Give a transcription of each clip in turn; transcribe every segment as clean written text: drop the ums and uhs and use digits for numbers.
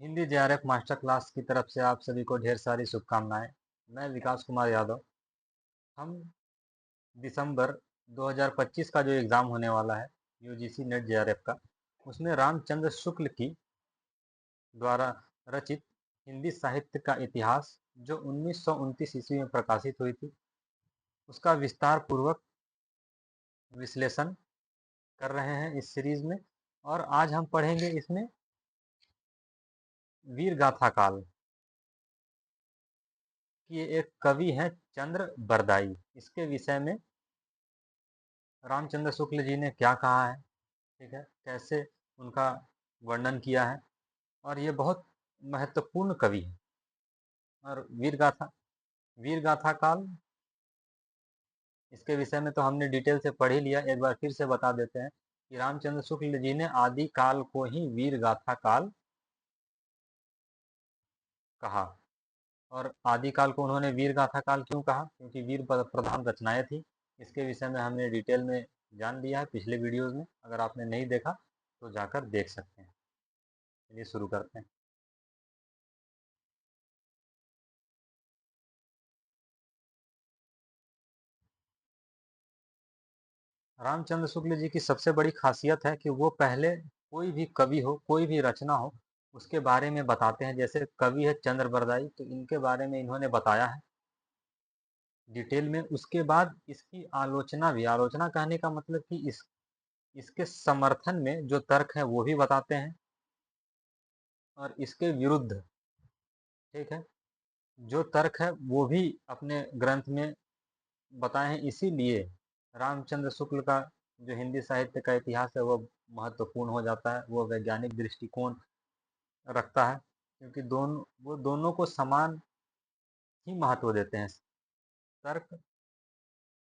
Hindi JRF master class की तरफ से आप सभी को ढेर सारी शुभकामनाएं। मैं विकास कुमार यादव। हम दिसंबर 2025 का जो एग्ज़ाम होने वाला है यूजीसी नेट जेआरएफ का, उसमें रामचंद्र शुक्ल की द्वारा रचित हिंदी साहित्य का इतिहास जो 1929 ईस्वी में प्रकाशित हुई थी, उसका विस्तार पूर्वक विश्लेषण कर रहे हैं इस सीरीज में। और आज हम पढ़ेंगे इसमें वीर गाथा काल कि ये एक कवि हैं चंद्र बरदाई। इसके विषय में रामचंद्र शुक्ल जी ने क्या कहा है, ठीक है, कैसे उनका वर्णन किया है। और ये बहुत महत्वपूर्ण कवि है। और वीर गाथा काल, इसके विषय में तो हमने डिटेल से पढ़ ही लिया। एक बार फिर से बता देते हैं कि रामचंद्र शुक्ल जी ने आदि काल को ही वीर गाथा काल कहा। और आदिकाल को उन्होंने वीर गाथा काल क्यों कहा? क्योंकि वीर प्रधान रचनाएं थी। इसके विषय में हमने डिटेल में जान लिया है पिछले वीडियोज में। अगर आपने नहीं देखा तो जाकर देख सकते हैं। चलिए शुरू करते हैं। रामचंद्र शुक्ल जी की सबसे बड़ी खासियत है कि वो पहले कोई भी कवि हो, कोई भी रचना हो, उसके बारे में बताते हैं। जैसे कवि है चंद्र बरदाई, तो इनके बारे में इन्होंने बताया है डिटेल में। उसके बाद इसकी आलोचना भी, आलोचना कहने का मतलब कि इसके समर्थन में जो तर्क है वो भी बताते हैं, और इसके विरुद्ध, ठीक है, जो तर्क है वो भी अपने ग्रंथ में बताए हैं। इसीलिए रामचंद्र शुक्ल का जो हिंदी साहित्य का इतिहास है वो महत्वपूर्ण हो जाता है, वो वैज्ञानिक दृष्टिकोण रखता है, क्योंकि वो दोनों को समान ही महत्व देते हैं, तर्क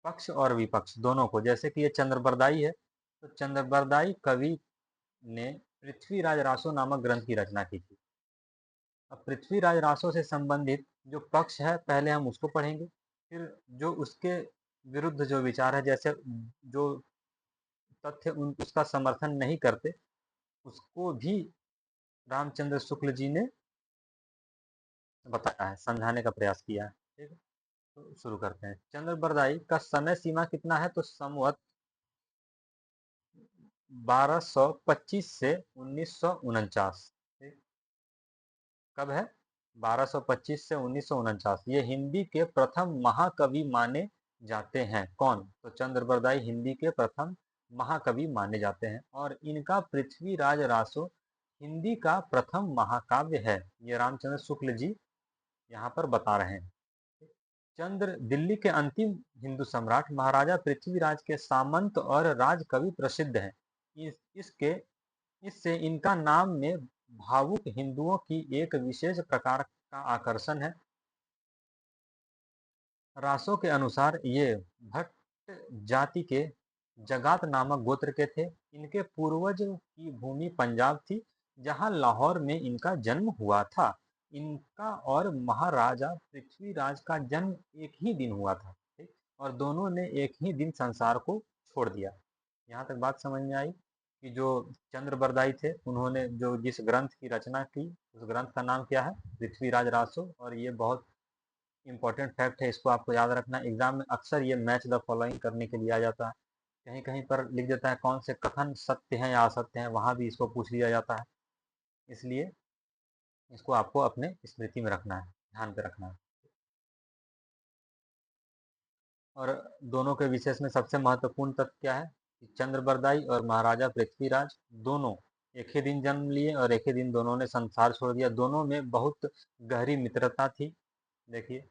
पक्ष और विपक्ष दोनों को। जैसे कि ये चंद्रबरदाई है, तो चंद्रबरदाई कवि ने पृथ्वीराज रासो नामक ग्रंथ की रचना की थी। अब पृथ्वीराज रासो से संबंधित जो पक्ष है पहले हम उसको पढ़ेंगे, फिर जो उसके विरुद्ध जो विचार है, जैसे जो तथ्य उसका समर्थन नहीं करते, उसको भी रामचंद्र शुक्ल जी ने बताया है, समझाने का प्रयास किया है। ठीक है, तो शुरू करते हैं। चंद्र बरदाई का समय सीमा कितना है? तो संवत 1225 से 1949। कब है? 1225 से 1949। ये हिंदी के प्रथम महाकवि माने जाते हैं। कौन? तो चंद्र बरदाई हिंदी के प्रथम महाकवि माने जाते हैं, और इनका पृथ्वीराज रासो हिंदी का प्रथम महाकाव्य है। ये रामचंद्र शुक्ल जी यहाँ पर बता रहे हैं। चंद्र दिल्ली के अंतिम हिंदू सम्राट महाराजा पृथ्वीराज के सामंत और राजकवि प्रसिद्ध हैं। इसके इससे इनका नाम में भावुक हिंदुओं की एक विशेष प्रकार का आकर्षण है। रासो के अनुसार ये भट्ट जाति के जगात नामक गोत्र के थे। इनके पूर्वज की भूमि पंजाब थी, जहां लाहौर में इनका जन्म हुआ था। इनका और महाराजा पृथ्वीराज का जन्म एक ही दिन हुआ था, ठीक? और दोनों ने एक ही दिन संसार को छोड़ दिया। यहाँ तक बात समझ में आई कि जो चंद्र बरदाई थे, उन्होंने जो जिस ग्रंथ की रचना की, उस ग्रंथ का नाम क्या है? पृथ्वीराज रासो। और ये बहुत इंपॉर्टेंट फैक्ट है, इसको आपको याद रखना। एग्जाम में अक्सर ये मैच द फॉलोइंग करने के लिए आ जाता है। कहीं कहीं पर लिख देता है कौन से कथन सत्य हैं या असत्य हैं, वहां भी इसको पूछ लिया जाता है। इसलिए इसको आपको अपने स्मृति में रखना है, ध्यान पे रखना है। और दोनों के विशेष में सबसे महत्वपूर्ण तथ्य क्या है कि चंद्र बरदाई और महाराजा पृथ्वीराज दोनों एक ही दिन जन्म लिए और एक ही दिन दोनों ने संसार छोड़ दिया। दोनों में बहुत गहरी मित्रता थी। देखिए,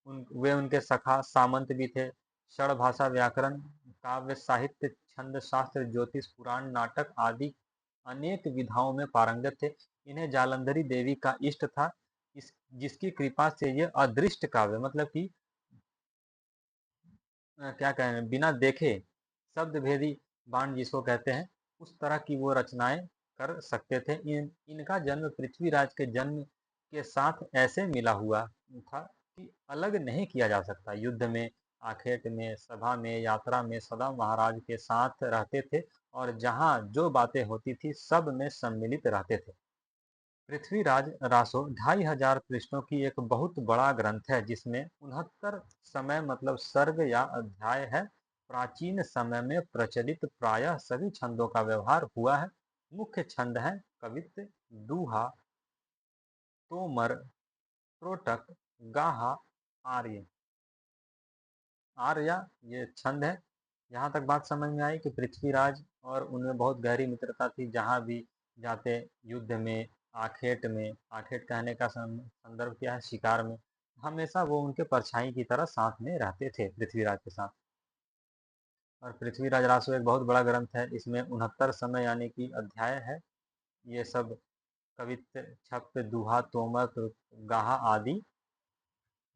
वे उनके सखा सामंत भी थे। षड भाषा, व्याकरण, काव्य साहित्य, छंद शास्त्र, ज्योतिष, पुराण, नाटक आदि अनेक विधाओं में पारंगत थे। इन्हें जालंधरी देवी का इष्ट था, जिसकी कृपा से ये अदृष्ट काव्य, मतलब कि क्या कहें, बिना देखे शब्द भेदी बाण जिसको कहते हैं, उस तरह की वो रचनाएं कर सकते थे। इनका जन्म पृथ्वीराज के जन्म के साथ ऐसे मिला हुआ था कि अलग नहीं किया जा सकता। युद्ध में, आखेट में, सभा में, यात्रा में सदा महाराज के साथ रहते थे, और जहाँ जो बातें होती थी सब में सम्मिलित रहते थे। पृथ्वीराज रासो 2500 पृष्ठों की एक बहुत बड़ा ग्रंथ है जिसमें 69 समय मतलब सर्ग या अध्याय है। प्राचीन समय में प्रचलित प्रायः सभी छंदों का व्यवहार हुआ है। मुख्य छंद है कवित्त, दूहा, तोमर, त्रोटक, गाहा, आर्य। आर्या ये छंद है। यहाँ तक बात समझ में आई कि पृथ्वीराज और उनमें बहुत गहरी मित्रता थी। जहाँ भी जाते युद्ध में, आखेट कहने का संदर्भ क्या है, शिकार में, हमेशा वो उनके परछाई की तरह साथ में रहते थे पृथ्वीराज के साथ। और पृथ्वीराज रासो एक बहुत बड़ा ग्रंथ है। इसमें 69 समय यानी कि अध्याय है। ये सब कवित्त, छप्प, दूहा, तोमर, गाहा आदि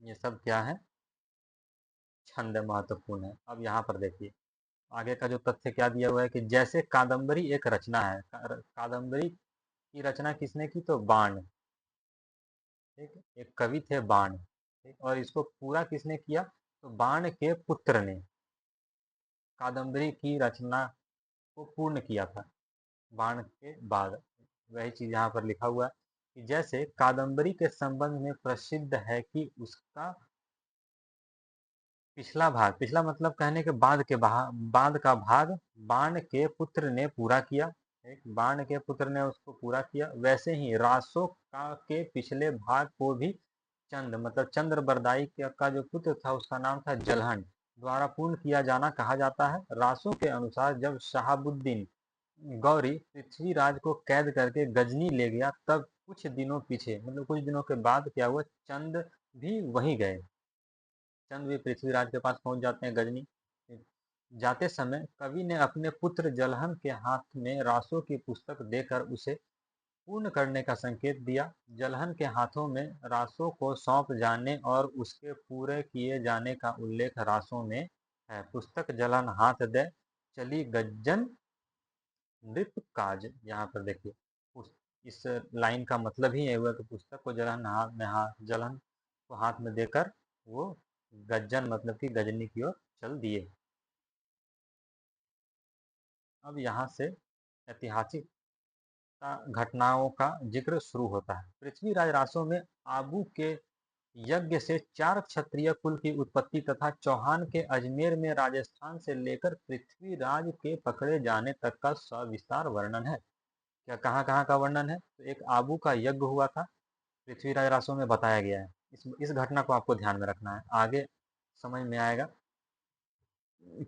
ये सब क्या है, छंद महत्वपूर्ण है। अब यहाँ पर देखिए आगे का जो तथ्य क्या दिया हुआ है कि जैसे कादंबरी एक रचना है। कादंबरी की रचना किसने की, तो बाण। ठीक, एक कवि थे बाण। ठीक, और इसको पूरा किसने किया, तो बाण के पुत्र ने कादंबरी की रचना को पूर्ण किया था बाण के बाद। वही चीज यहाँ पर लिखा हुआ है कि जैसे कादंबरी के संबंध में प्रसिद्ध है कि उसका पिछला भाग, पिछला मतलब कहने के बाद के बाद का भाग बाण के पुत्र ने पूरा किया। एक बाण के पुत्र ने उसको पूरा किया। वैसे ही रासो का के पिछले भाग को भी चंद मतलब चंद्र बरदाई का जो पुत्र था उसका नाम था जलहन द्वारा पूर्ण किया जाना कहा जाता है। रासो के अनुसार जब शहाबुद्दीन गौरी पृथ्वीराज को कैद करके गजनी ले गया तब कुछ दिनों पीछे मतलब कुछ दिनों के बाद क्या हुआ, चंद भी वहीं गए। चंद भी पृथ्वीराज के पास पहुंच जाते हैं गजनी। जाते समय कवि ने अपने पुत्र जलहन के हाथ में रासो की पुस्तक देकर उसे पूर्ण करने का संकेत दिया। जलहन के हाथों में रासो को सौंप जाने और उसके पूरे किए जाने का उल्लेख रासो में है। पुस्तक जलहन हाथ दे चली गज्जन नृप काज। यहाँ पर देखिए इस लाइन का मतलब ही ये हुआ कि पुस्तक को जलहन को हाथ में देकर वो गज्जन मतलब कि गजनी की ओर चल दिए। अब यहाँ से ऐतिहासिक घटनाओं का जिक्र शुरू होता है। पृथ्वीराज रासो में आबू के यज्ञ से 4 क्षत्रिय कुल की उत्पत्ति तथा चौहान के अजमेर में राजस्थान से लेकर पृथ्वीराज के पकड़े जाने तक का सविस्तार वर्णन है। क्या कहाँ कहाँ का वर्णन है, तो एक आबू का यज्ञ हुआ था पृथ्वीराज रासो में बताया गया है। इस घटना को आपको ध्यान में रखना है, आगे समझ में आएगा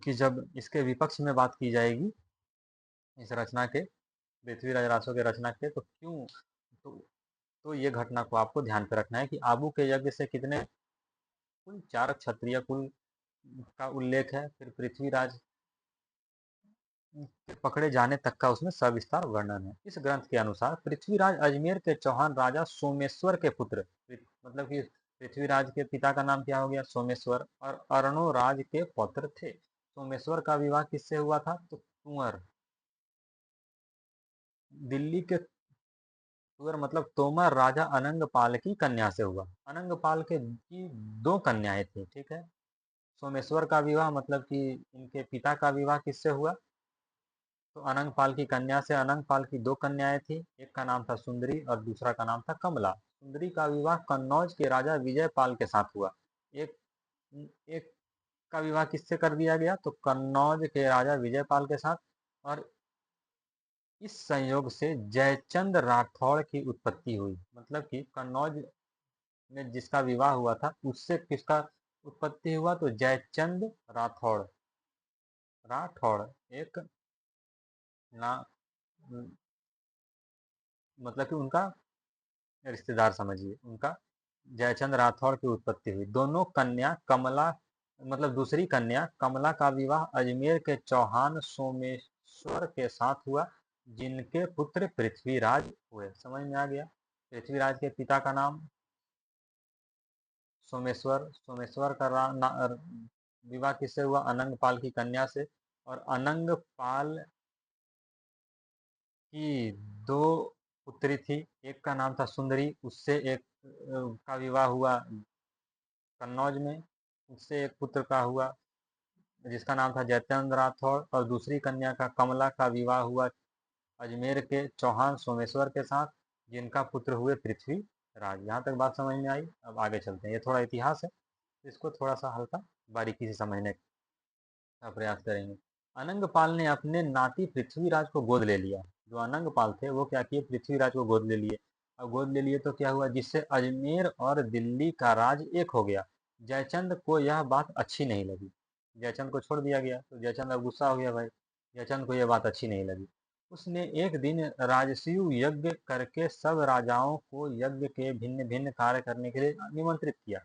कि जब इसके विपक्ष में बात की जाएगी इस रचना के, पृथ्वीराज रासो के रचना के, तो क्यों, तो, तो ये घटना को आपको ध्यान पे रखना है कि आबू के यज्ञ से कितने कुल, 4 क्षत्रिय कुल का उल्लेख है। फिर पृथ्वीराज के पकड़े जाने तक का उसमें सविस्तार वर्णन है। इस ग्रंथ के अनुसार पृथ्वीराज अजमेर के चौहान राजा सोमेश्वर के पुत्र, मतलब कि पृथ्वीराज के पिता का नाम क्या हो गया, सोमेश्वर, और अर्णोराज के पौत्र थे। सोमेश्वर का विवाह किससे हुआ था, तो कुंवर, दिल्ली के कुंवर मतलब तोमर राजा अनंगपाल की कन्या से हुआ। अनंगपाल के की 2 कन्याएं थी। ठीक है, सोमेश्वर का विवाह मतलब कि इनके पिता का विवाह किससे हुआ, तो अनंगपाल की कन्या से। अनंगपाल की 2 कन्याएं थी, एक का नाम था सुंदरी और दूसरा का नाम था कमला। सुंदरी का विवाह कन्नौज के राजा विजयपाल के साथ हुआ। एक एक का विवाह किससे कर दिया गया, तो कन्नौज के राजा विजयपाल के साथ। और इस संयोग से जयचंद राठौड़ की उत्पत्ति हुई। मतलब कि कन्नौज में जिसका विवाह हुआ था उससे किसका उत्पत्ति हुआ, तो जयचंद राठौड़। राठौड़ एक ना मतलब कि उनका रिश्तेदार समझिए, उनका जयचंद राठौड़ की उत्पत्ति हुई। दोनों कन्या कमला मतलब दूसरी कन्या कमला का विवाह अजमेर के चौहान सोमेश्वर के साथ हुआ, जिनके पुत्र पृथ्वीराज हुए। समझ में आ गया, पृथ्वीराज के पिता का नाम सोमेश्वर, सोमेश्वर का विवाह किससे हुआ, अनंगपाल की कन्या से। और अनंगपाल की 2 पुत्री थी, एक का नाम था सुंदरी, उससे एक का विवाह हुआ कन्नौज में, उससे एक पुत्र का हुआ जिसका नाम था जयचंद्र राठौड़। और दूसरी कन्या का कमला का विवाह हुआ अजमेर के चौहान सोमेश्वर के साथ, जिनका पुत्र हुए पृथ्वी राज। यहाँ तक बात समझ में आई। अब आगे चलते हैं। ये थोड़ा इतिहास है, इसको थोड़ा सा हल्का बारीकी से समझने का प्रयास करेंगे। अनंगपाल ने अपने नाती पृथ्वीराज को गोद ले लिया। जो अनंगपाल थे वो क्या किए, पृथ्वीराज को गोद ले लिए। अब गोद ले लिए तो क्या हुआ, जिससे अजमेर और दिल्ली का राज एक हो गया। जयचंद को यह बात अच्छी नहीं लगी। जयचंद को छोड़ दिया गया तो जयचंद अब गुस्सा हो गया भाई। जयचंद को यह बात अच्छी नहीं लगी। उसने एक दिन राजसूय यज्ञ करके सब राजाओं को यज्ञ के भिन्न भिन्न कार्य करने के लिए निमंत्रित किया।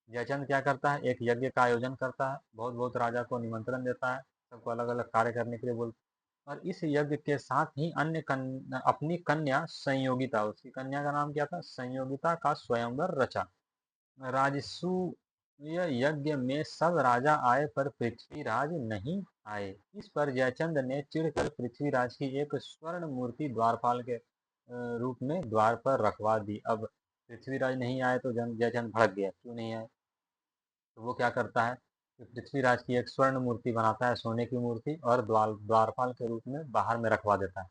जयचंद क्या करता है, एक यज्ञ का आयोजन करता है, बहुत बहुत राजा को निमंत्रण देता है, सबको अलग अलग कार्य करने के लिए बोलता है। और इस यज्ञ के साथ ही अपनी कन्या संयोगिता, उसकी कन्या का नाम क्या था, संयोगिता का स्वयंवर रचा। राजसूय यज्ञ में सब राजा आए पर पृथ्वीराज नहीं आए। इस पर जयचंद ने चिढ़कर पृथ्वीराज की एक स्वर्ण मूर्ति द्वारपाल के रूप में द्वार पर रखवा दी। अब पृथ्वीराज नहीं आए तो जयचंद भड़क गया, क्यों नहीं आए। तो वो क्या करता है कि पृथ्वीराज की एक स्वर्ण मूर्ति बनाता है, सोने की मूर्ति, और द्वारपाल के रूप में बाहर में रखवा देता है।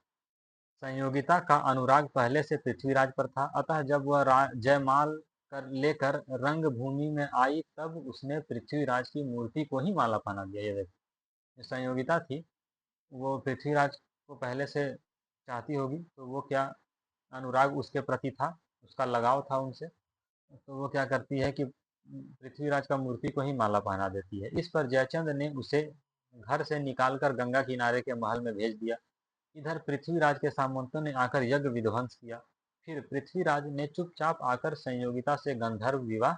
संयोगिता का अनुराग पहले से पृथ्वीराज पर था, अतः जब वह जयमाल कर लेकर रंग भूमि में आई तब उसने पृथ्वीराज की मूर्ति को ही माला पहना दिया। ये देखो, जो संयोगिता थी वो पृथ्वीराज को पहले से चाहती होगी, तो वो क्या, अनुराग उसके प्रति था, उसका लगाव था उनसे, तो वो क्या करती है कि पृथ्वीराज का मूर्ति को ही माला पहना देती है। इस पर जयचंद ने उसे घर से निकालकर गंगा किनारे के महल में भेज दिया। इधर पृथ्वीराज के सामंतों ने आकर यज्ञ विध्वंस किया। फिर पृथ्वीराज ने चुपचाप आकर संयोगिता से गंधर्व विवाह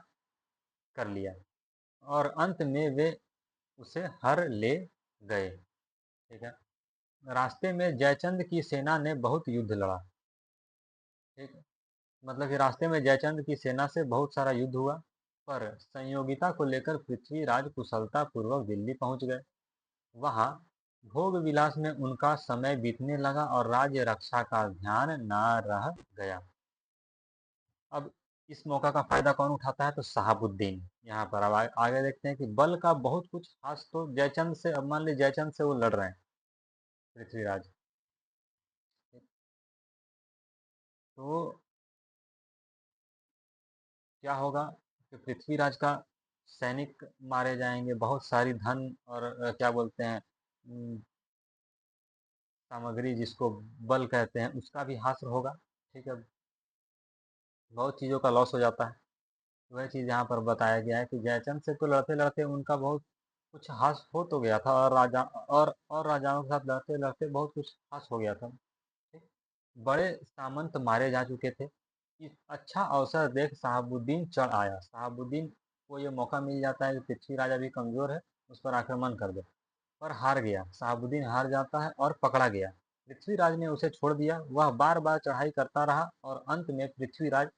कर लिया और अंत में वे उसे हर ले गए। ठीक है। रास्ते में जयचंद की सेना ने बहुत युद्ध लड़ा। ठीक है। मतलब कि रास्ते में जयचंद की सेना से बहुत सारा युद्ध हुआ, पर संयोगिता को लेकर पृथ्वीराज कुशलता पूर्वक दिल्ली पहुंच गए। वहां भोग विलास में उनका समय बीतने लगा और राज्य रक्षा का ध्यान न रह गया। अब इस मौका का फायदा कौन उठाता है, तो शहाबुद्दीन। यहाँ पर अब आगे देखते हैं कि बल का बहुत कुछ खास तो जयचंद से, अब मान लीजिए जयचंद से वो लड़ रहे हैं पृथ्वीराज, तो क्या होगा कि पृथ्वीराज का सैनिक मारे जाएंगे, बहुत सारी धन और क्या बोलते हैं, सामग्री जिसको बल कहते हैं उसका भी हास होगा। ठीक है। बहुत चीज़ों का लॉस हो जाता है। वह चीज़ यहाँ पर बताया गया है कि जयचंद से तो लड़ते लड़ते उनका बहुत कुछ हास हो तो गया था, और राजाओं के साथ लड़ते लड़ते बहुत कुछ हास हो गया था। ठीक। बड़े सामंत मारे जा चुके थे। इस अच्छा अवसर देख शहाबुद्दीन चढ़ आया। शहाबुद्दीन को ये मौका मिल जाता है कि पृथ्वीराज अभी कमजोर है, उस पर आक्रमण कर दे, पर हार गया। शहाबुद्दीन हार जाता है और पकड़ा गया। पृथ्वीराज ने उसे छोड़ दिया। वह बार बार चढ़ाई करता रहा और अंत में पृथ्वीराज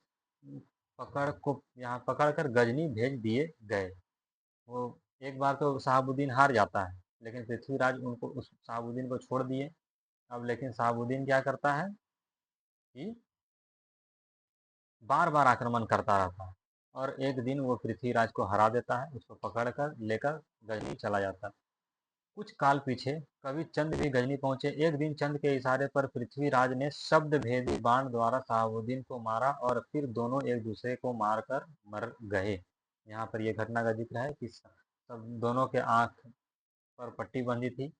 पकड़ कर गजनी भेज दिए गए। वो एक बार तो शहाबुद्दीन हार जाता है, लेकिन पृथ्वीराज उनको उस शहाबुद्दीन को छोड़ दिए। अब लेकिन शहाबुद्दीन क्या करता है कि बार बार आक्रमण करता रहता है, और एक दिन वो पृथ्वीराज को हरा देता है, उसको पकड़ कर लेकर गजनी चला जाता है। कुछ काल पीछे कवि चंद भी गजनी पहुंचे। एक दिन चंद के इशारे पर पृथ्वीराज ने शब्द भेदी बाण द्वारा शहाबुद्दीन को मारा और फिर दोनों एक दूसरे को मारकर मर गए। यहाँ पर यह घटना का जिक्र है कि सब दोनों के आंख पर पट्टी बंधी थी।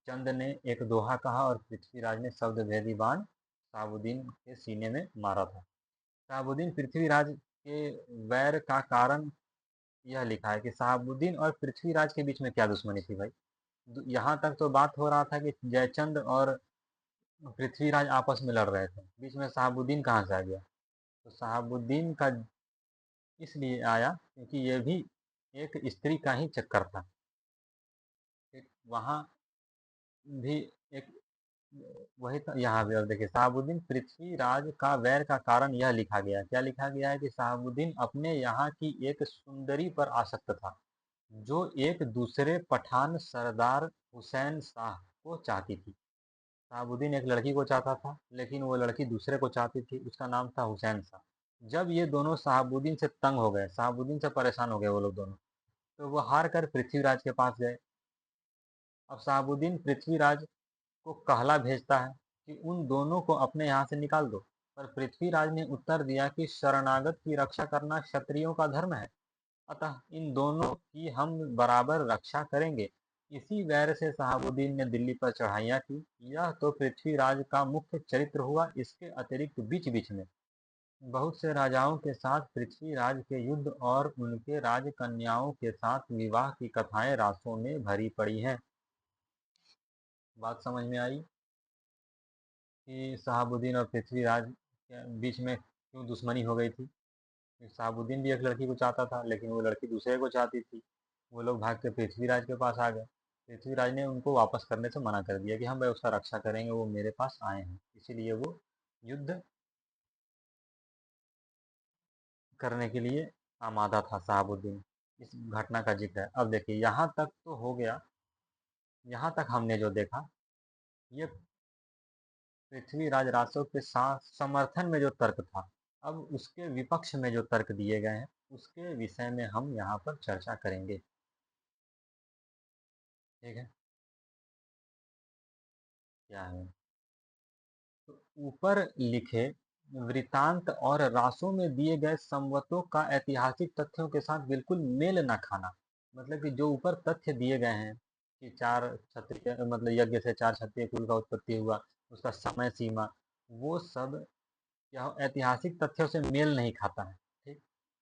चंद ने एक दोहा कहा और पृथ्वीराज ने शब्द भेदी बाण शहाबुद्दीन के सीने में मारा था। शहाबुद्दीन पृथ्वीराज के वैर का कारण यह लिखा है कि शहाबुद्दीन और पृथ्वीराज के बीच में क्या दुश्मनी थी भाई। यहाँ तक तो बात हो रहा था कि जयचंद और पृथ्वीराज आपस में लड़ रहे थे, बीच में शहाबुद्दीन कहाँ से आ गया। तो शहाबुद्दीन का इसलिए आया क्योंकि ये भी एक स्त्री का ही चक्कर था। वहाँ भी एक वही था, यहाँ भी। अब देखिए, शहाबुद्दीन पृथ्वीराज का वैर का कारण यह लिखा गया, क्या लिखा गया है कि शहाबुद्दीन अपने यहाँ की एक सुंदरी पर आसक्त था, जो एक दूसरे पठान सरदार हुसैन शाह को चाहती थी। शहाबुद्दीन एक लड़की को चाहता था, लेकिन वो लड़की दूसरे को चाहती थी, उसका नाम था हुसैन शाह। जब ये दोनों शहाबुद्दीन से तंग हो गए, शहाबुद्दीन से परेशान हो गए वो लोग दोनों, तो वो हार कर पृथ्वीराज के पास गए। अब शहाबुद्दीन पृथ्वीराज को कहला भेजता है कि उन दोनों को अपने यहाँ से निकाल दो। पर पृथ्वीराज ने उत्तर दिया कि शरणागत की रक्षा करना क्षत्रियों का धर्म है, अतः इन दोनों की हम बराबर रक्षा करेंगे। इसी वैर से शहाबुद्दीन ने दिल्ली पर चढ़ाइयाँ की। यह तो पृथ्वीराज का मुख्य चरित्र हुआ। इसके अतिरिक्त बीच बीच में बहुत से राजाओं के साथ पृथ्वीराज के युद्ध और उनके राजकन्याओं के साथ विवाह की कथाएं रासों में भरी पड़ी हैं। बात समझ में आई कि शहाबुद्दीन और पृथ्वीराज के बीच में क्यों दुश्मनी हो गई थी। शहाबुद्दीन भी एक लड़की को चाहता था, लेकिन वो लड़की दूसरे को चाहती थी। वो लोग भाग के पृथ्वीराज के पास आ गए। पृथ्वीराज ने उनको वापस करने से मना कर दिया कि हम भाई उसका रक्षा करेंगे, वो मेरे पास आए हैं। इसीलिए वो युद्ध करने के लिए आमादा था शहाबुद्दीन। इस घटना का जिक्र है। अब देखिए, यहाँ तक तो हो गया। यहाँ तक हमने जो देखा, ये पृथ्वीराज रासो के साथ समर्थन में जो तर्क था। अब उसके विपक्ष में जो तर्क दिए गए हैं, उसके विषय में हम यहाँ पर चर्चा करेंगे। ठीक है, क्या है तो ऊपर लिखे वृतांत और रासों में दिए गए संवतों का ऐतिहासिक तथ्यों के साथ बिल्कुल मेल न खाना। मतलब कि जो ऊपर तथ्य दिए गए हैं कि चार क्षत्रिय, मतलब यज्ञ से चार क्षत्रिय कुल का उत्पत्ति हुआ, उसका समय सीमा, वो सब यह ऐतिहासिक तथ्यों से मेल नहीं खाता है। ठीक,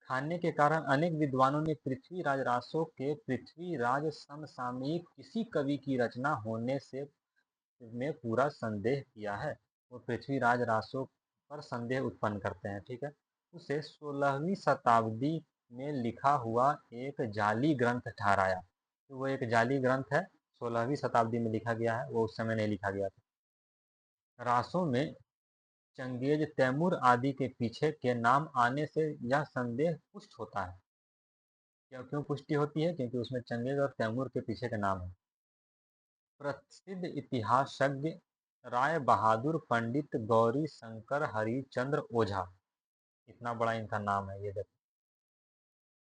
खाने के कारण अनेक विद्वानों ने पृथ्वीराज रासो के पृथ्वीराज समसामयिक किसी कवि की रचना होने से में पूरा संदेह किया है। वो पृथ्वीराज रासो पर संदेह उत्पन्न करते हैं। ठीक है, उसे 16वीं शताब्दी में लिखा हुआ एक जाली ग्रंथ ठहराया। तो वो एक जाली ग्रंथ है, 16वीं शताब्दी में लिखा गया है, वो उस समय नहीं लिखा गया था। रासो में चंगेज, तैमूर आदि के पीछे के नाम आने से यह संदेह पुष्ट होता है। क्यों क्यों पुष्टि होती है? क्योंकि उसमें चंगेज और तैमूर के पीछे के नाम है। प्रसिद्ध इतिहासज्ञ राय बहादुर पंडित गौरी शंकर हरिचंद्र ओझा, इतना बड़ा इनका नाम है। ये देखो,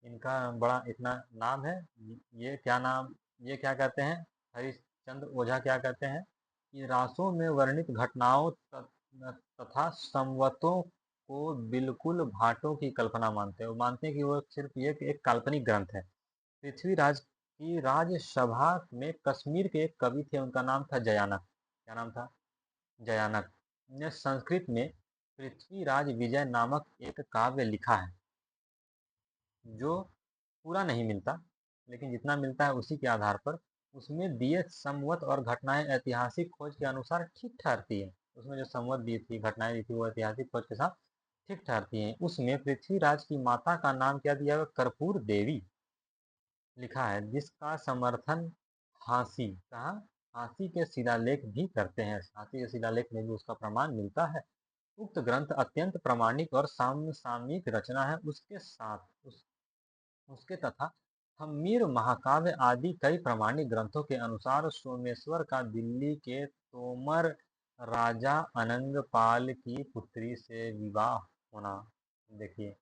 इनका बड़ा इतना नाम है। ये क्या नाम, ये क्या कहते हैं? हरिश्चंद्र ओझा क्या कहते हैं कि रासों में वर्णित घटनाओं तथा संवतों को बिल्कुल भाटों की कल्पना मानते हैं। वो मानते हैं कि वो सिर्फ ये एक काल्पनिक ग्रंथ है। पृथ्वीराज की राजसभा में कश्मीर के एक कवि थे, उनका नाम था जयानक। क्या नाम था? जयानक ने संस्कृत में पृथ्वीराज विजय नामक एक काव्य लिखा है, जो पूरा नहीं मिलता, लेकिन जितना मिलता है उसी के आधार पर उसमें दिए संवत और घटनाएं ऐतिहासिक खोज के अनुसार ठीक ठहरती है। उसमें जो संवत दी थी, घटनाएं दी थी, वो ऐतिहासिक खोज के साथ ठीक ठहरती हैं। उसमें पृथ्वीराज की माता का नाम क्या दिया हुआ? कर्पूर देवी लिखा है, जिसका समर्थन हांसी कहा, हांसी के शिलालेख भी करते हैं। हांसी के शिलालेख में भी उसका प्रमाण मिलता है। उक्त ग्रंथ अत्यंत प्रामाणिक और सामयिक रचना है। उसके साथ उसके तथा हम्मीर महाकाव्य आदि कई प्रामाणिक ग्रंथों के अनुसार सोमेश्वर का दिल्ली के तोमर राजा अनंगपाल की पुत्री से विवाह होना। देखिए,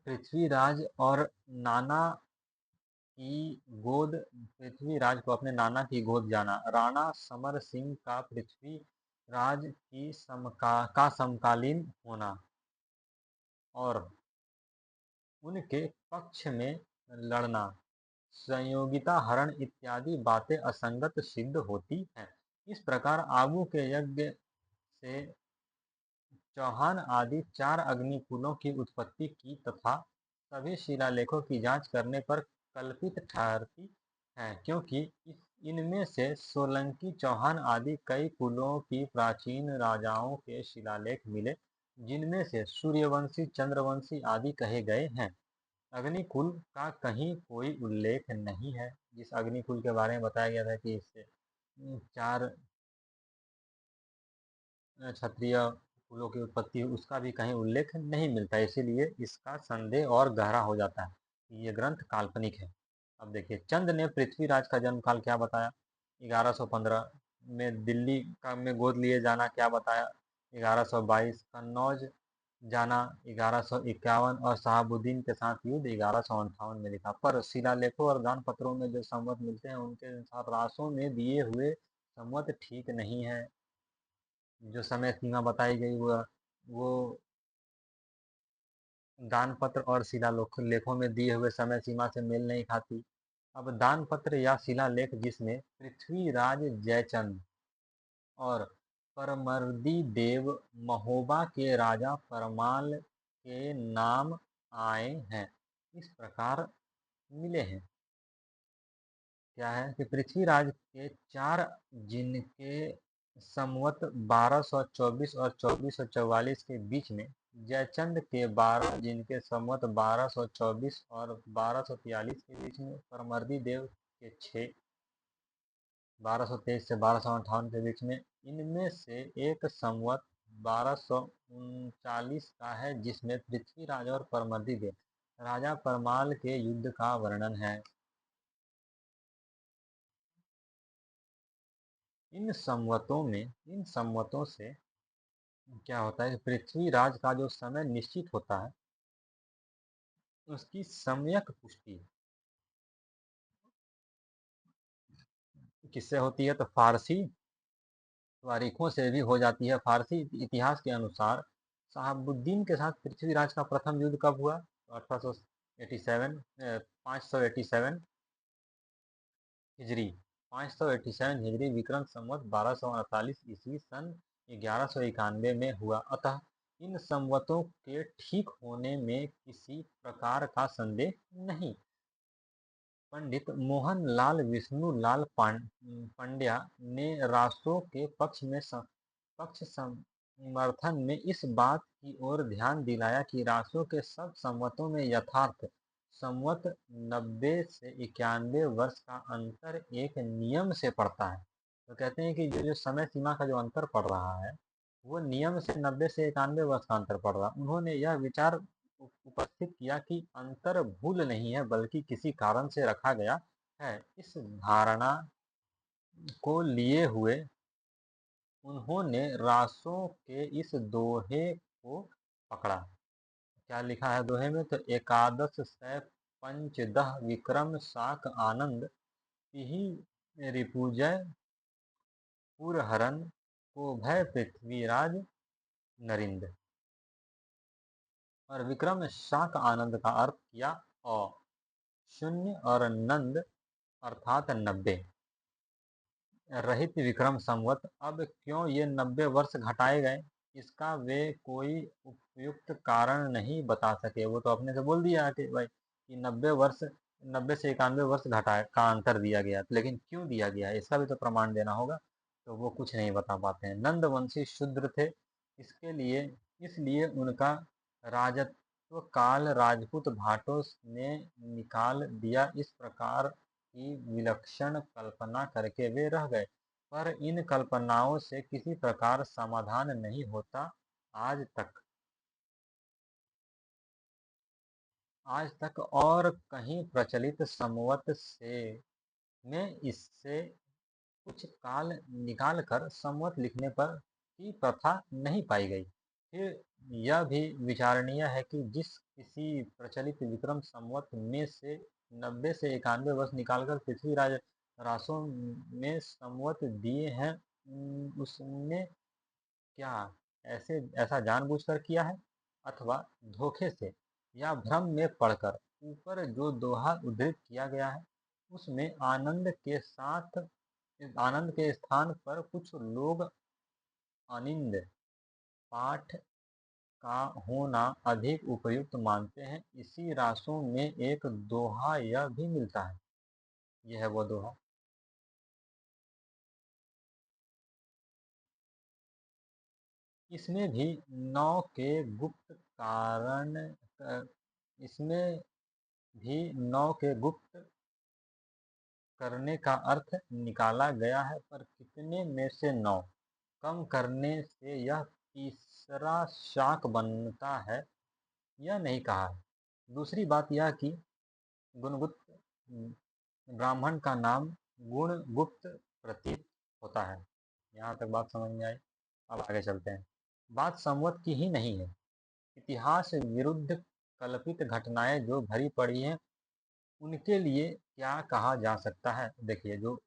पृथ्वीराज और नाना की गोद पृथ्वीराज को अपने नाना की गोद जाना। राणा समर सिंह का पृथ्वीराज की का समकालीन होना और उनके पक्ष में लड़ना, संयोगिता हरण इत्यादि बातें असंगत सिद्ध होती हैं। इस प्रकार आबू के यज्ञ से चौहान आदि चार अग्निकुलों की उत्पत्ति की तथा सभी शिलालेखों की जांच करने पर कल्पित ठहरती है, क्योंकि इनमें से सोलंकी, चौहान आदि कई कुलों की प्राचीन राजाओं के शिलालेख मिले, जिनमें से सूर्यवंशी, चंद्रवंशी आदि कहे गए हैं। अग्निकुल का कहीं कोई उल्लेख नहीं है। जिस अग्निकुल के बारे में बताया गया था कि इससे चार क्षत्रिय कुलों की उत्पत्ति हुई, उसका भी कहीं उल्लेख नहीं मिलता। इसीलिए इसका संदेह और गहरा हो जाता है कि ये ग्रंथ काल्पनिक है। अब देखिए, चंद ने पृथ्वीराज का जन्म काल क्या बताया? 1115 में दिल्ली का में गोद लिए जाना क्या बताया? 1122 कन्नौज जाना 1151 और शहाबुद्दीन के साथ युद्ध 1158 में लिखा। पर शिलालेखों और दान पत्रों में जो संवत मिलते हैं, उनके अनुसार रासों में दिए हुए संवत ठीक नहीं है। जो समय सीमा बताई गई वो दान पत्र और शिलालेख लेखों में दिए हुए समय सीमा से मेल नहीं खाती। अब दान पत्र या शिलालेख जिसमें पृथ्वीराज जयचंद और परमर्दी देव महोबा के राजा परमाल के नाम आए हैं, इस प्रकार मिले हैं। क्या है कि पृथ्वीराज के 4 जिनके संवत 1224 और 2444 के बीच में, जयचंद के 12 जिनके संवत 1224 और 1243 के बीच में, परमर्दी देव के 6 1223 से 1258 के बीच में, इनमें से एक संवत 1239 का है जिसमें पृथ्वीराज और परमर्दी देव राजा परमाल के युद्ध का वर्णन है। इन संवतों से क्या होता है कि पृथ्वीराज का जो समय निश्चित होता है उसकी सम्यक पुष्टि किससे होती है, तो फारसी तारीखों से भी हो जाती है। फारसी इतिहास के अनुसार शहाबुद्दीन के साथ पृथ्वीराज का प्रथम युद्ध कब हुआ, तो 1887 587 हिजरी 587 हिजरी विक्रम संवत 1248 ईस्वी सन 1191 में हुआ। अतः इन संवतों के ठीक होने में किसी प्रकार का संदेह नहीं। पंडित मोहनलाल विष्णुलाल पंड्या ने रासो के पक्ष समर्थन में इस बात की ओर ध्यान दिलाया कि रासो के सब संवतों में यथार्थ संवत 90 से 91 वर्ष का अंतर एक नियम से पड़ता है। तो कहते हैं कि जो समय सीमा का जो अंतर पड़ रहा है वो नियम से 90 से 91 वर्ष का अंतर पड़ रहा है। उन्होंने यह विचार उपस्थित किया कि अंतर भूल नहीं है बल्कि किसी कारण से रखा गया है। इस धारणा को लिए हुए उन्होंने रासों के इस दोहे को पकड़ा। क्या लिखा है दोहे में, तो एकादश सै पंचदह विक्रम शाक आनंद तिहि रिपुजय पुरहरन को भय पृथ्वीराज नरिंद। और विक्रम शाक आनंद का अर्थ किया अ शून्य और नंद अर्थात 90 रहित विक्रम संवत। अब क्यों ये 90 वर्ष घटाए गए, इसका वे कोई उपयुक्त कारण नहीं बता सके। वो तो अपने से बोल दिया कि भाई कि 90 से 91 वर्ष घटाए का अंतर दिया गया, लेकिन क्यों दिया गया है इसका भी तो प्रमाण देना होगा। तो वो कुछ नहीं बता पाते हैं। नंदवंशी शूद्र थे, इसलिए उनका राजत्व काल राजपूत भाटों ने निकाल दिया। इस प्रकार की विलक्षण कल्पना करके वे रह गए, पर इन कल्पनाओं से किसी प्रकार समाधान नहीं होता। आज तक आज तक और कहीं प्रचलित संवत से में इससे कुछ काल निकाल कर संवत लिखने पर की प्रथा नहीं पाई गई। फिर यह भी विचारणीय है कि जिस किसी प्रचलित विक्रम संवत में से 90 से 91 वर्ष निकालकर पृथ्वीराज रासों में संवत दिए हैं, उसने क्या ऐसा जानबूझकर किया है अथवा धोखे से या भ्रम में पड़कर। ऊपर जो दोहा उद्धृत किया गया है उसमें आनंद के स्थान पर कुछ लोग अनिंद पाठ का होना अधिक उपयुक्त मानते हैं। इसी रासों में एक दोहा यह भी मिलता है। यह है वो दोहा। इसमें भी नौ के गुप्त कारण इसमें भी नौ के गुप्त करने का अर्थ निकाला गया है, पर कितने में से 9 कम करने से यह तीसरा शाक बनता है यह नहीं कहा है। दूसरी बात यह कि गुणगुप्त ब्राह्मण का नाम गुणगुप्त प्रतीत होता है। यहाँ तक बात समझ में आई। अब आगे चलते हैं। बात संवत की ही नहीं है। इतिहास विरुद्ध कल्पित घटनाएं जो भरी पड़ी हैं उनके लिए क्या कहा जा सकता है? देखिए, जो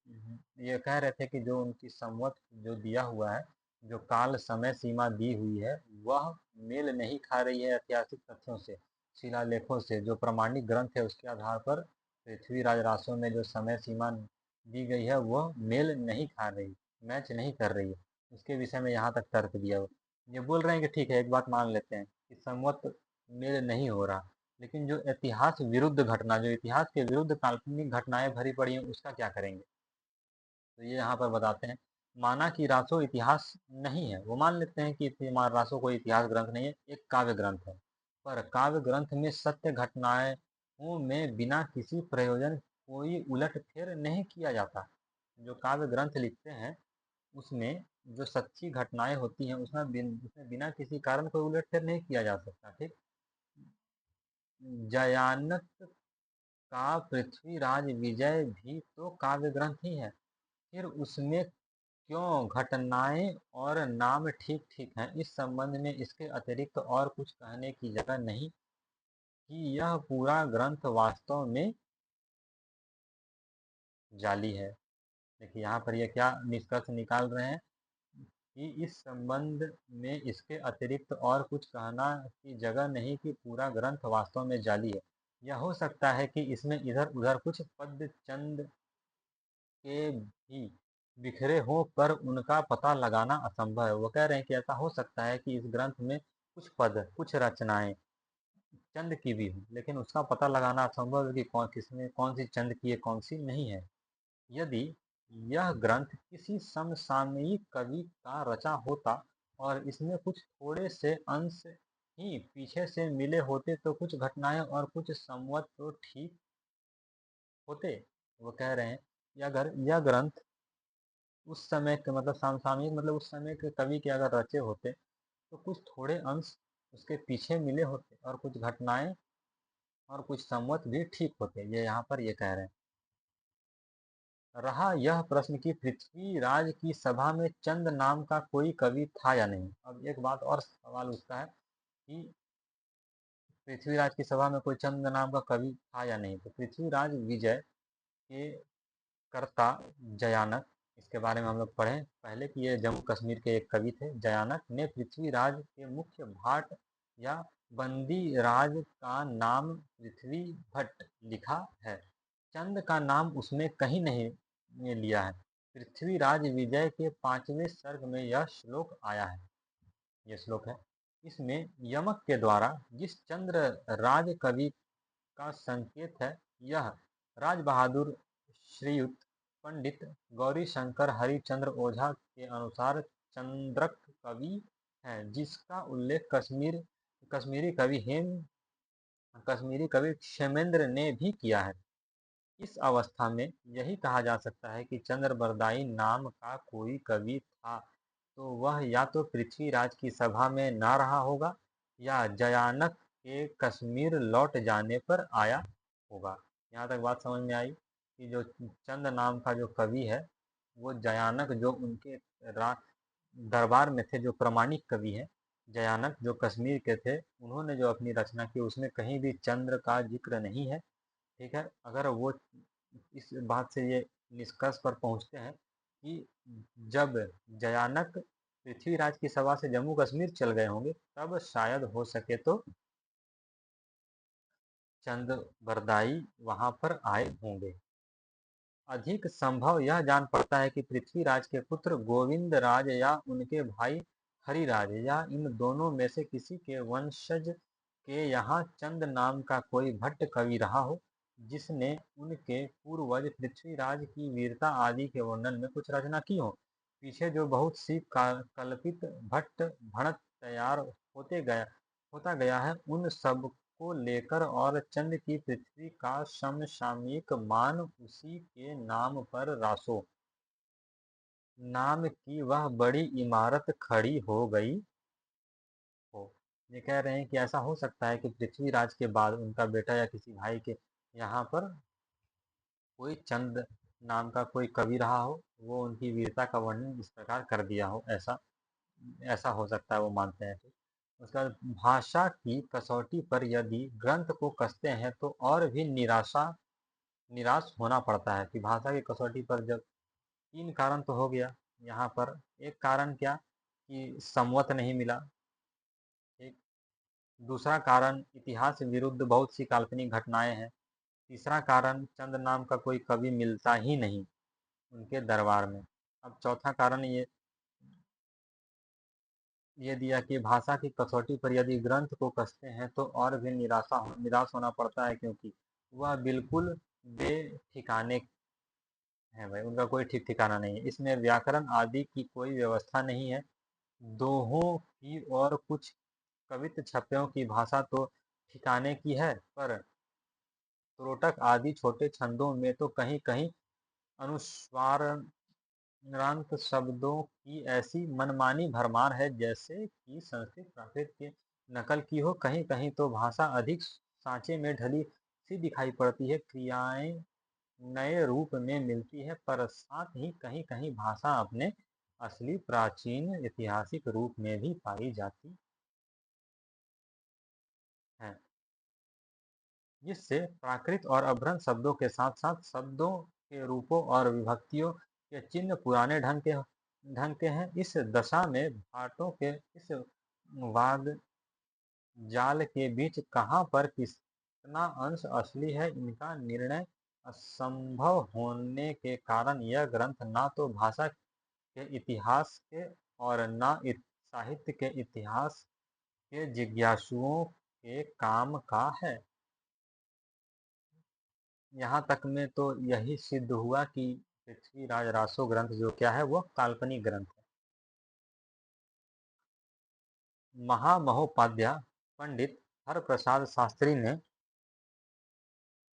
ये कह रहे थे कि जो उनकी संवत जो दिया हुआ है, जो काल समय सीमा दी हुई है, वह मेल नहीं खा रही है ऐतिहासिक तथ्यों से, शिलालेखों से। जो प्रमाणिक ग्रंथ है उसके आधार पर पृथ्वीराज रासो में जो समय सीमा दी गई है वह मेल नहीं खा रही, मैच नहीं कर रही है। उसके विषय में यहाँ तक तर्क दिया हुआ। ये बोल रहे हैं कि ठीक है, एक बात मान लेते हैं कि संवत मेल नहीं हो रहा, लेकिन जो इतिहास विरुद्ध घटना, जो इतिहास के विरुद्ध काल्पनिक घटनाएं भरी पड़ी हैं, उसका क्या करेंगे? तो ये यहाँ पर बताते हैं, माना कि रासो इतिहास नहीं है, वो मान लेते हैं कि रासो कोई इतिहास ग्रंथ नहीं है, एक काव्य ग्रंथ है। पर काव्य ग्रंथ में सत्य घटनाओं में बिना किसी प्रयोजन कोई उलट फेर नहीं किया जाता। जो काव्य ग्रंथ लिखते हैं उसमें जो सच्ची घटनाएं होती हैं उसमें बिना किसी कारण कोई उलट फेर नहीं किया जा सकता। ठीक। जयानक का पृथ्वीराज विजय भी तो काव्य ग्रंथ ही है। फिर उसमें क्यों घटनाएं और नाम ठीक ठीक हैं? इस संबंध में इसके अतिरिक्त और कुछ कहने की जगह नहीं कि यह पूरा ग्रंथ वास्तव में जाली है। देखिए यहाँ पर ये क्या निष्कर्ष निकाल रहे हैं कि इस संबंध में इसके अतिरिक्त और कुछ कहना की जगह नहीं कि पूरा ग्रंथ वास्तव में जाली है। यह हो सकता है कि इसमें इधर उधर कुछ पद चंद के भी बिखरे हों, पर उनका पता लगाना असंभव है। वो कह रहे हैं कि ऐसा हो सकता है कि इस ग्रंथ में कुछ पद, कुछ रचनाएं चंद की भी हों, लेकिन उसका पता लगाना असंभव है कि किसमें कौन सी चंद की है, कौन सी नहीं है। यदि यह ग्रंथ किसी समसामयिक कवि का रचा होता और इसमें कुछ थोड़े से अंश ही पीछे से मिले होते तो कुछ घटनाएं और कुछ संवत तो ठीक होते। वो कह रहे हैं कि अगर यह ग्रंथ उस समय के मतलब समसामयिक मतलब उस समय के कवि के अगर रचे होते तो कुछ थोड़े अंश उसके पीछे मिले होते और कुछ घटनाएं और कुछ संवत भी ठीक होते। ये यहाँ पर ये कह रहे हैं। रहा यह प्रश्न कि पृथ्वीराज की सभा में चंद नाम का कोई कवि था या नहीं। अब एक बात और सवाल उठता है कि पृथ्वीराज की सभा में कोई चंद नाम का कवि था या नहीं। तो पृथ्वीराज विजय के कर्ता जयानक, इसके बारे में हम लोग पढ़े पहले कि ये जम्मू कश्मीर के एक कवि थे। जयानक ने पृथ्वीराज के मुख्य भाट या बंदी राज का नाम पृथ्वी भट्ट लिखा है। चंद का नाम उसमें कहीं नहीं लिया है। पृथ्वीराज विजय के 5वें सर्ग में यह श्लोक आया है। ये श्लोक है। इसमें यमक के द्वारा जिस चंद्र राज कवि का संकेत है, यह राज बहादुर श्रीयुत पंडित गौरी शंकर हरिचंद्र ओझा के अनुसार चंद्रक कवि है, जिसका उल्लेख कश्मीरी कवि क्षेमेंद्र ने भी किया है। इस अवस्था में यही कहा जा सकता है कि चंद्रबरदाई नाम का कोई कवि था, तो वह या तो पृथ्वीराज की सभा में ना रहा होगा या जयानक के कश्मीर लौट जाने पर आया होगा। यहाँ तक बात समझ में आई कि जो चंद नाम का जो कवि है वो जयानक, जो उनके दरबार में थे, जो प्रमाणिक कवि हैं, जयानक जो कश्मीर के थे, उन्होंने जो अपनी रचना की उसमें कहीं भी चंद्र का जिक्र नहीं है। ठीक है। अगर वो इस बात से ये निष्कर्ष पर पहुंचते हैं कि जब जयानक पृथ्वीराज की सभा से जम्मू कश्मीर चल गए होंगे तब शायद हो सके तो चंद बरदाई वहां पर आए होंगे। अधिक संभव यह जान पड़ता है कि पृथ्वीराज के पुत्र गोविंद राज या उनके भाई हरिराज या इन दोनों में से किसी के वंशज के यहाँ चंद नाम का कोई भट्ट कवि रहा हो, जिसने उनके पूर्वज पृथ्वीराज की वीरता आदि के वर्णन में कुछ रचना की हो। पीछे जो बहुत सी कल्पित भट्ट भणत तैयार होता गया है, उन सब को लेकर और चंद की पृथ्वी का समसामयिक मान उसी के नाम पर रासो नाम की वह बड़ी इमारत खड़ी हो गई हो। ये कह रहे हैं कि ऐसा हो सकता है कि पृथ्वीराज के बाद उनका बेटा या किसी भाई के यहाँ पर कोई चंद नाम का कोई कवि रहा हो, वो उनकी वीरता का वर्णन इस प्रकार कर दिया हो। ऐसा ऐसा हो सकता है, वो मानते हैं। तो उसका भाषा की कसौटी पर यदि ग्रंथ को कसते हैं तो और भी निराशा निराश होना पड़ता है कि भाषा की कसौटी पर जब 3 कारण तो हो गया यहाँ पर। एक कारण क्या कि संवत नहीं मिला, एक दूसरा कारण इतिहास विरुद्ध बहुत सी काल्पनिक घटनाएँ हैं, तीसरा कारण चंद नाम का कोई कवि मिलता ही नहीं उनके दरबार में। अब चौथा कारण ये दिया कि भाषा की कसौटी पर यदि ग्रंथ को कसते हैं तो और भी निराश होना पड़ता है, क्योंकि वह बिल्कुल बेठिकाने हैं भाई, उनका कोई ठीक ठिकाना नहीं है। इसमें व्याकरण आदि की कोई व्यवस्था नहीं है। दोहों की और कुछ कवित्व छप्पयों की भाषा तो ठिकाने की है, पर त्रोटक आदि छोटे छंदों में तो कहीं कहीं अनुस्वारांत शब्दों की ऐसी मनमानी भरमार है जैसे कि संस्कृत प्राकृत की नकल की हो। कहीं कहीं तो भाषा अधिक सांचे में ढली सी दिखाई पड़ती है, क्रियाएं नए रूप में मिलती है, पर साथ ही कहीं कहीं भाषा अपने असली प्राचीन ऐतिहासिक रूप में भी पाई जाती है, जिससे प्राकृत और अभ्रंश शब्दों के साथ साथ शब्दों के रूपों और विभक्तियों के चिन्ह पुराने ढंग के हैं। इस दशा में भाटों के इस वाद जाल के बीच कहाँ पर कितना अंश असली है, इनका निर्णय असंभव होने के कारण यह ग्रंथ ना तो भाषा के इतिहास के और न साहित्य के इतिहास के जिज्ञासुओं के काम का है। यहाँ तक में तो यही सिद्ध हुआ कि पृथ्वीराज रासो ग्रंथ जो क्या है वो काल्पनिक ग्रंथ है। महामहोपाध्याय पंडित हरप्रसाद शास्त्री ने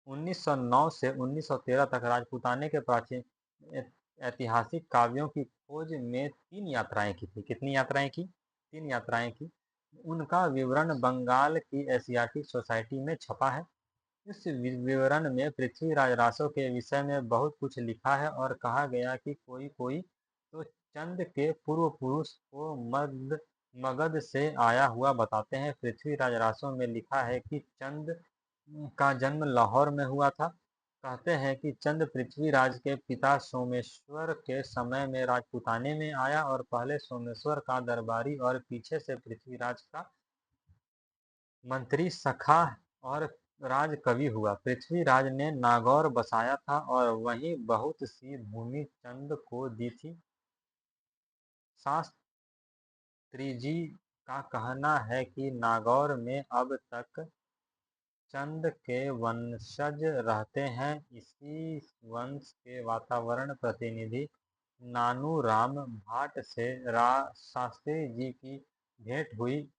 1909 से 1913 तक राजपूताने के प्राचीन ऐतिहासिक काव्यों की खोज में 3 यात्राएं की थी। कितनी यात्राएं की? 3 यात्राएं की। उनका विवरण बंगाल की एशियाटिक सोसाइटी में छपा है। इस विवरण में पृथ्वीराज रासो के विषय में बहुत कुछ लिखा है और कहा गया कि कोई कोई तो चंद के पूर्व पुरुष को मगध से आया हुआ बताते हैं। पृथ्वीराज रासो में लिखा है कि चंद का जन्म लाहौर में हुआ था। कहते हैं कि चंद पृथ्वीराज के पिता सोमेश्वर के समय में राजपूताने में आया और पहले सोमेश्वर का दरबारी और पीछे से पृथ्वीराज का मंत्री सखा और राजकवि हुआ। पृथ्वीराज ने नागौर बसाया था और वहीं बहुत सी भूमि चंद को दी थी। शास्त्री जी का कहना है कि नागौर में अब तक चंद के वंशज रहते हैं। इसी वंश के वातावरण प्रतिनिधि नानूराम भाट से शास्त्री जी की भेंट हुई।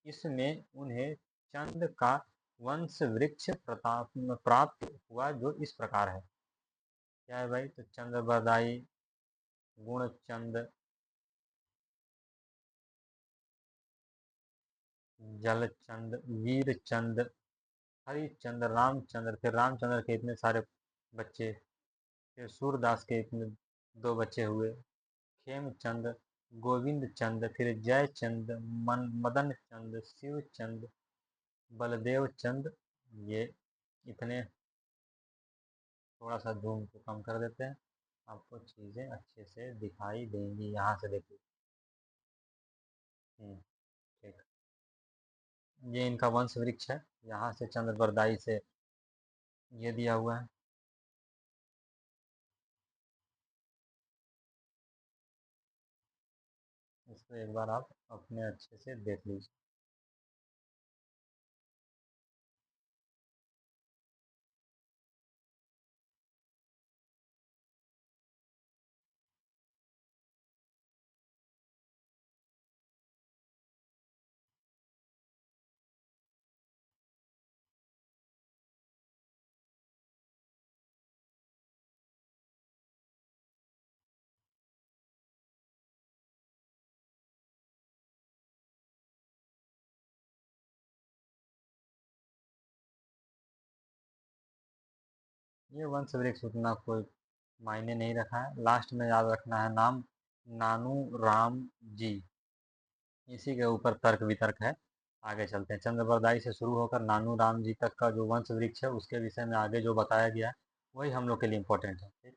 इसमें उन्हें चंद का वंश वृक्ष प्राप्त हुआ जो इस प्रकार है। क्या है भाई? तो चंद्र बरदाई, गुणचंद, जलचंद, वीरचंद, हरिचंद्र, रामचंद्र, फिर रामचंद्र के इतने सारे बच्चे, फिर सूरदास के इतने 2 बच्चे हुए, खेमचंद, गोविंद चंद, फिर जयचंद, मदन चंद, शिव चंद, बलदेव चंद। ये इतने, थोड़ा सा जूम को कम कर देते हैं, आपको चीज़ें अच्छे से दिखाई देंगी। यहाँ से देखिए। ठीक। ये इनका वंश वृक्ष है। यहाँ से चंद्र बरदाई से ये दिया हुआ है। इसको एक बार आप अपने अच्छे से देख लीजिए। ये वंश वृक्ष उतना कोई मायने नहीं रखा है। लास्ट में याद रखना है नाम, नानू राम जी। इसी के ऊपर तर्क वितर्क है। आगे चलते हैं। चंद्रबरदाई से शुरू होकर नानू राम जी तक का जो वंश वृक्ष है उसके विषय में आगे जो बताया गया है वही हम लोग के लिए इम्पोर्टेंट है। ठीक?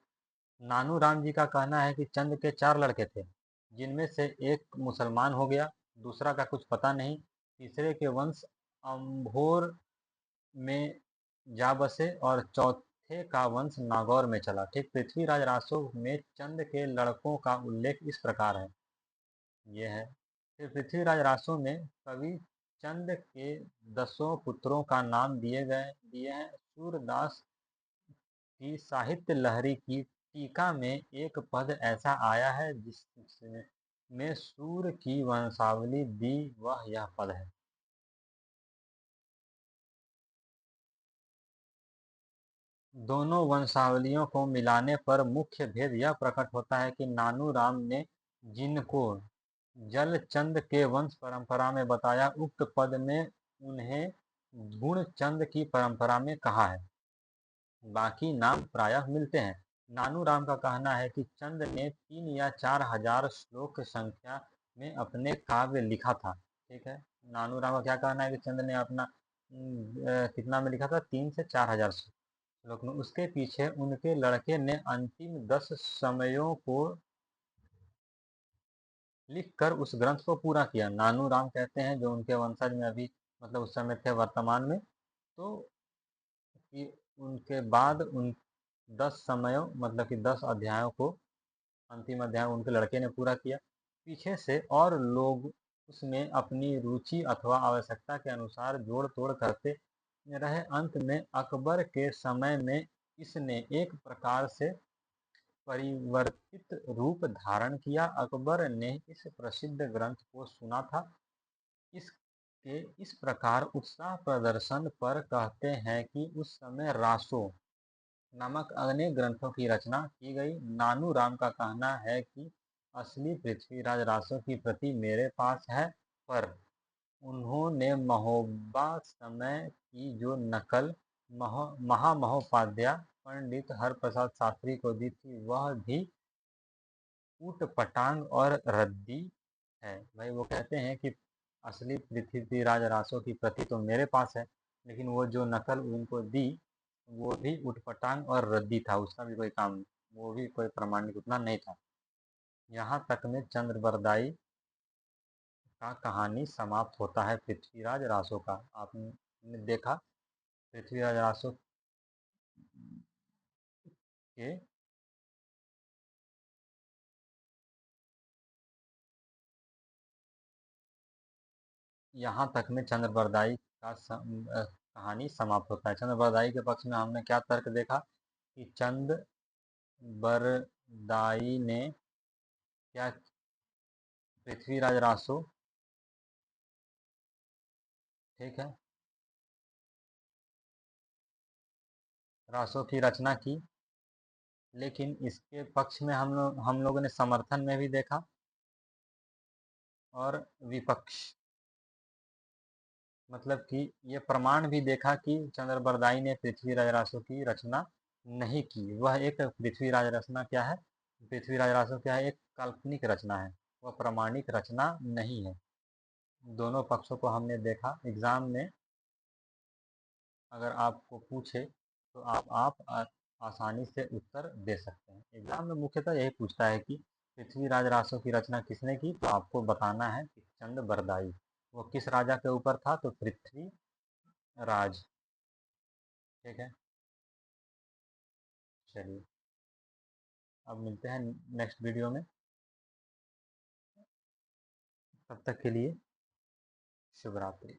नानू राम जी का कहना है कि चंद के 4 लड़के थे, जिनमें से एक मुसलमान हो गया, दूसरा का कुछ पता नहीं, तीसरे के वंश अम्भोर में जा बसे और चौथे का वंश नागौर में चला। ठीक, पृथ्वीराज रासो में चंद के लड़कों का उल्लेख इस प्रकार है। ये है। फिर पृथ्वीराज रासो में कवि चंद के 10 पुत्रों का नाम दिए हैं। सूरदास की साहित्य लहरी की टीका में एक पद ऐसा आया है जिसमें सूर की वंशावली दी, वह यह पद है। दोनों वंशावलियों को मिलाने पर मुख्य भेद यह प्रकट होता है कि नानू राम ने जिनको जलचंद के वंश परंपरा में बताया, उक्त पद में उन्हें गुणचंद की परंपरा में कहा है। बाकी नाम प्रायः मिलते हैं। नानू राम का कहना है कि चंद ने 3 या 4 हजार श्लोक संख्या में अपने काव्य लिखा था। ठीक है, नानू राम का क्या कहना है कि चंद ने अपना कितना में लिखा था, 3 से 4 हजार श्लोक में। उसके पीछे उनके लड़के ने अंतिम 10 समयों को लिखकर उस ग्रंथ को पूरा किया। नानू राम कहते हैं जो उनके वंशज में अभी मतलब उस समय थे वर्तमान में, तो कि उनके बाद उन 10 समयों मतलब कि 10 अध्यायों को, अंतिम अध्याय उनके लड़के ने पूरा किया। पीछे से और लोग उसमें अपनी रुचि अथवा आवश्यकता के अनुसार जोड़ तोड़ करते रहे। अंत में अकबर के समय में इसने एक प्रकार से परिवर्तित रूप धारण किया। अकबर ने इस प्रसिद्ध ग्रंथ को सुना था। इसके इस प्रकार उत्साह प्रदर्शन पर कहते हैं कि उस समय रासो नामक अनेक ग्रंथों की रचना की गई। नानू राम का कहना है कि असली पृथ्वीराज रासो की प्रति मेरे पास है, पर उन्होंने महोबा समय की जो नकल महामहोपाध्याय पंडित हरप्रसाद शास्त्री को दी थी, वह भी ऊटपटांग और रद्दी है। भाई वो कहते हैं कि असली पृथ्वीराज रासो की प्रति तो मेरे पास है, लेकिन वो जो नकल उनको दी वो भी उटपटांग और रद्दी था, उसका भी कोई काम, वो भी कोई प्रमाणिक उतना नहीं था। यहाँ तक में चंद्रबरदाई का कहानी समाप्त होता है पृथ्वीराज रासो का। आपने देखा पृथ्वीराज रासो के यहाँ तक में चंद्रबरदाई का कहानी समाप्त होता है। चंद्रबरदाई के पक्ष में हमने क्या तर्क देखा कि चंद्रबरदाई ने क्या, पृथ्वीराज रासो, ठीक है, रासो की रचना की। लेकिन इसके पक्ष में हम लोगों ने समर्थन में भी देखा और विपक्ष, मतलब कि ये प्रमाण भी देखा कि चंद्रबरदाई ने पृथ्वीराज रासो की रचना नहीं की। वह एक पृथ्वीराज रचना क्या है, पृथ्वीराज रासो क्या है, एक काल्पनिक रचना है, वह प्रमाणिक रचना नहीं है। दोनों पक्षों को हमने देखा। एग्जाम में अगर आपको पूछे तो आसानी से उत्तर दे सकते हैं। एग्जाम में मुख्यतः यही पूछता है कि पृथ्वीराज रासो की रचना किसने की, तो आपको बताना है कि चंद्रबरदाई। वो किस राजा के ऊपर था, तो पृथ्वी राज। ठीक है, चलिए अब मिलते हैं नेक्स्ट वीडियो में। तब तक के लिए शुभ रात्रि।